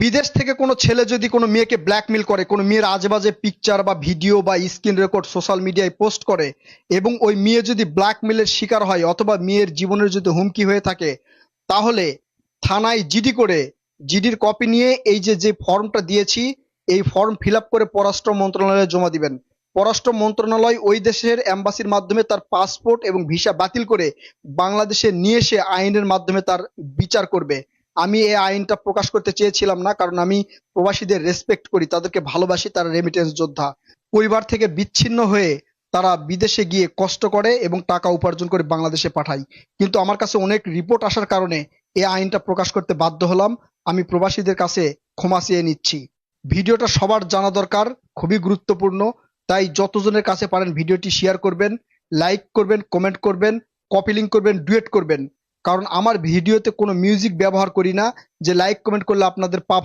বিদেশ থেকে কোনো ছেলে যদি কোনো মেয়েকে ব্ল্যাকমেল করে, কোনো মেয়ের আজেবাজে পিকচার বা ভিডিও বা স্ক্রিন রেকর্ড সোশ্যাল মিডিয়ায় পোস্ট করে, এবং ওই মেয়ে যদি ব্ল্যাকমেলের শিকার হয় অথবা মেয়ের জীবনের যদি হুমকি হয়ে থাকে, তাহলে থানায় জিডি করে, জিডির কপি নিয়ে এই যে যে ফর্মটা দিয়েছি, এই ফর্ম ফিল আপ করে পররাষ্ট্র মন্ত্রণালয়ে জমা দিবেন। পররাষ্ট্র মন্ত্রণালয় ওই দেশের এম্বাসির মাধ্যমে তার পাসপোর্ট এবং ভিসা বাতিল করে বাংলাদেশে নিয়ে এসে আইনের মাধ্যমে তার বিচার করবে। আমি এই আইনটা প্রকাশ করতে চেয়েছিলাম না, কারণ আমি প্রবাসীদের রেসপেক্ট করি, তাদেরকে ভালোবাসি, তারা রেমিটেন্স যোদ্ধা। পরিবার থেকে বিচ্ছিন্ন হয়ে তারা বিদেশে গিয়ে কষ্ট করে এবং টাকা উপার্জন করে বাংলাদেশে পাঠায়। কিন্তু আমার কাছে অনেক রিপোর্ট আসার কারণে এই আইনটা প্রকাশ করতে বাধ্য হলাম। আমি প্রবাসীদের কাছে ক্ষমা চেয়ে নিচ্ছি। ভিডিওটা সবার জানা দরকার, খুবই গুরুত্বপূর্ণ। তাই যতজনের কাছে পারেন ভিডিওটি শেয়ার করবেন, লাইক করবেন, কমেন্ট করবেন, কপি লিঙ্ক করবেন, ডুয়েট করবেন। কারণ আমার ভিডিওতে কোনো মিউজিক ব্যবহার করি না যে লাইক কমেন্ট করলে আপনাদের পাপ